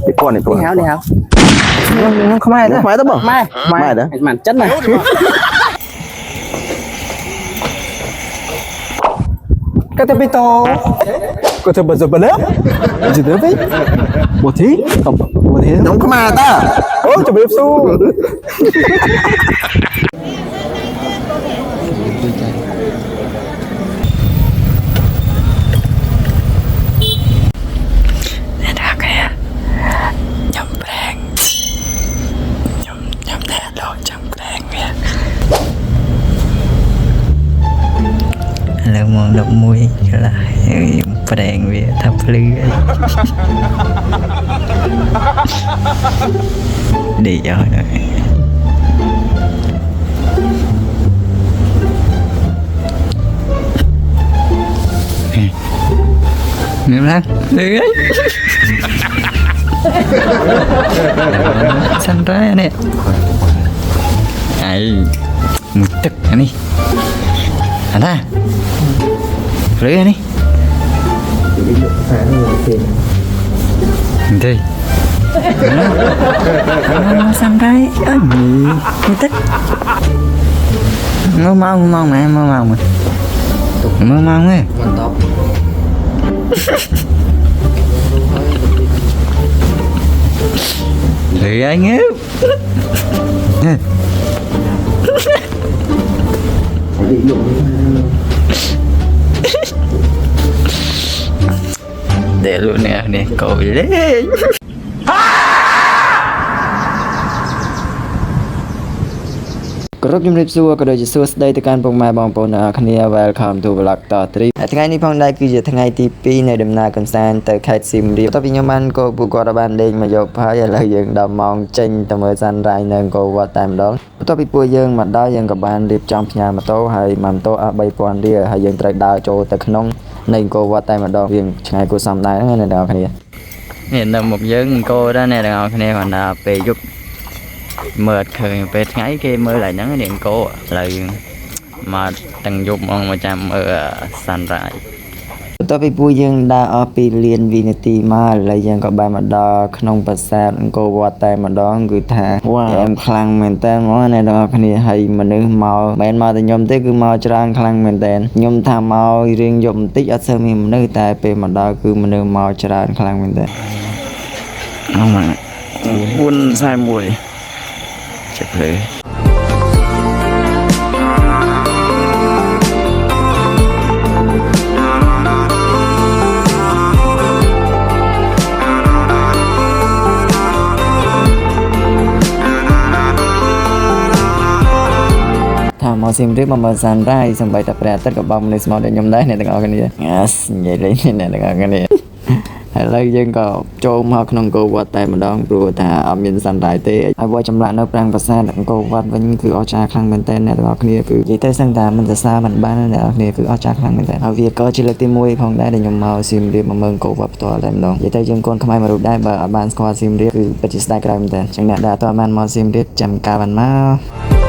đi con này đi háo không ai nữa, mai đó bông, mai đó, màn chất này, cái tập to, có thể bật dập bật lớp, chỉ tới vậy, một tí, không không ai ta, ôi chụp bếp su. là món độc mùi là phải đèn về thắp lư đi rồi niệm lắm lưới xanh ra nè ai một tức này anh ta lưới này đi nó xăm đấy ơi gì tích mơ mong mẹ mơ mong ấy lưới anh ấy để luôn nè cội lênគ្រប់ជំរាបសួរក៏ដូចជាសួស្តីទៅកាន់ពុកម៉ែបងប្អូនគ្នា Welcome to Vlog ត3ថ្ងៃនេះផងដែរគឺជាថ្ងៃទី2នៃដំណើរកម្សាន្តទៅខេត្តសៀមរាបបន្ទាប់ពីខ្ញុំបានក៏ពួកគាត់បានលេងមកយកហើយឥឡូវយើងដល់ម៉ោងចេញទៅមើល Sunrise នៅអង្គរវត្តតែម្ដងបន្ទាប់ពីពួកយើងមកដល់យើងក៏បានរៀបចំផ្ញើម៉ូតូហើយម៉ូតូអស់ 3000 រៀលហើយយើងត្រូវដើរចូលទៅក្នុងនៃអង្គរវត្តតែម្ដងវាឆ្ងាយគួរសមដែរណាអ្នកនរគ្នានេះនៅមុខយើងអង្គរដែរអ្នកនរគ្នាគាត់ថាពេលយប់មើលឃើញពេលថ្ងៃគេមើលឡើងហ្នឹងនាងកោឥឡូវមកទាំងយប់មកចាំមើល Sunrise បន្ទាប់ពីពួកយើងដើរអស់ពីលានវិនាទីមកឥឡូវយើងក៏បានមកដល់ក្នុងប្រាសាទអង្គរវត្តតែម្ដងគឺថាអែមខ្លាំងមែនតើមកអ្នកនរគ្នាហើយមនុស្សមកមិនមកតែខ្ញុំទេគឺមកច្រើនខ្លាំងមែនតើខ្ញុំថាមករៀងយប់បន្តិចអត់សូវមានមនុស្សតែពេលមកដល់គឺមនុស្សមកច្រើនខ្លាំងមែនតើអស់មក441ចេះភ្លើថាមកសៀមរាបមកមើល Sunrise សម្បីតែព្រះអាទិត្យក៏បងមនុស្សមកដូចខ្ញុំដែរអ្នកទាំងអស់គ្នានិយាយលេងអ្នកទាំងអស់គ្នាឥឡូវយើងក៏ចូលមកក្នុងអង្គរវត្តតែម្ដងព្រោះថាអត់មាន Sunrise ទេហើយវត្តចម្លាក់នៅប្រាង្គប្រាសាទអង្គរវត្តវិញគឺអស្ចារ្យខ្លាំងមែនទែនអ្នកទាំងអស់គ្នាគឺនិយាយទៅសឹងតែមិនសរសើរមិនបានអ្នកទាំងអស់គ្នាគឺអស្ចារ្យខ្លាំងមែនទែនហើយវាក៏ជាលើកទី1ផងដែរដែលខ្ញុំមកសៀមរាបមកមើលអង្គរវត្តផ្ទាល់តែម្ដងនិយាយទៅយើងកូនខ្មែរមួយរូបដែរបើអត់បានស្គាល់សៀមរាបគឺពិតជាស្ដាយក្រោយមែនទែនចឹងអ្នកដែលអត់បានមកសៀមរាបចាំការបានមក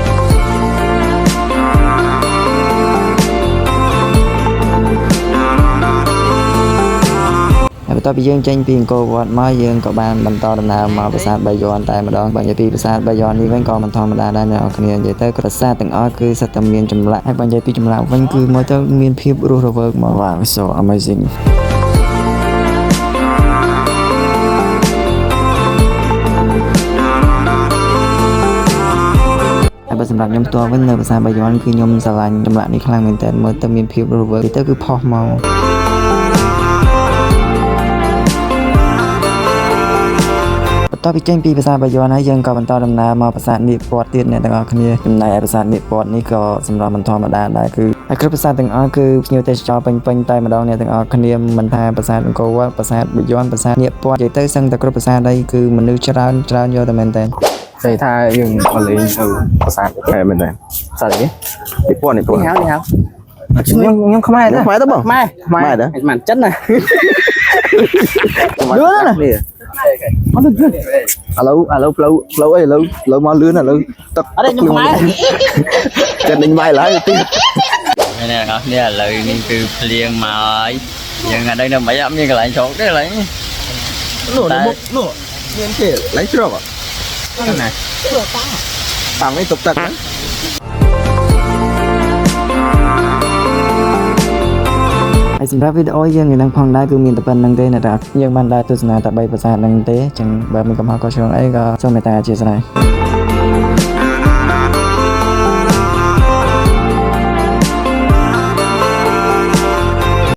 បន្ទាប់ពីយើងចេញពីអង្គរវត្តមកយើងក៏បានបន្តដំណើរមកប្រាសាទបាយ័នតែម្ដងបើនិយាយពីប្រាសាទបាយ័ននេះវិញក៏មិនធម្មតាដែរអ្នកនរគ្នានិយាយទៅប្រាសាទទាំងអស់គឺសិតតែមានចម្លាក់ហើយបើនិយាយពីចម្លាក់វិញគឺមកទៅមានភាពរស់រវើកមកវ៉ា so amazing បើសម្រាប់ខ្ញុំផ្ទាល់វិញនៅប្រាសាទបាយ័នគឺខ្ញុំស្រឡាញ់ចម្លាក់នេះខ្លាំងមែនតើមើលទៅមានភាពរស់រវើកទៅគឺផុសមកបន្ទាប់ពីចេញពីប្រាសាទបាយ័នហើយយើងក៏បន្តដំណើរមកប្រាសាទនាគពតទៀតអ្នកទាំងអស់គ្នាចំណែកឯប្រាសាទនាគពតនេះក៏សម្រាប់មិនធម្មតាដែរគឺហើយគ្រប់ប្រាសាទទាំងអស់គឺភ្ញៀវទេសចរពេញតែម្ដងអ្នកទាំងអស់គ្នាមិនថាប្រាសាទអង្គរវត្តប្រាសាទបាយ័នប្រាសាទនាគពតនិយាយទៅសឹងតែគ្រប់ប្រាសាទđâyគឺមនុស្សច្រើនយកតែមែនតើđây tha nhưng mà lấy từប្រាសាទតែមែនតើប្រាសាទនេះពីពណ៌នេះđi háoខ្ញុំខ្មែរដែរខ្មែរទៅបងខ្មែរដែរmàn chất này, lứa đó này alo lâu ấy lâu mau lươn là lâu tập ở đây nhưng mà chân đánh bay lại tí nè đó là lời nên cứ liền mà nhưng ở đây là mấy âm như cái lại chỗ cái lại nổ មានគេឡៃជ្រប់ហ្នឹងណាតាមឯងទុកទឹកហ្នឹង ហើយសម្រាប់វីដេអូយើងនឹងផងដែរគឺមានតែប៉ុណ្្នឹងទេអ្នកតាយើងបានដើរទស្សនាតែ3ភាសាហ្នឹងទេចឹងបើមានកំហុសក៏ឆ្គងអីក៏សូមមេត្តាអធិស្ឋាន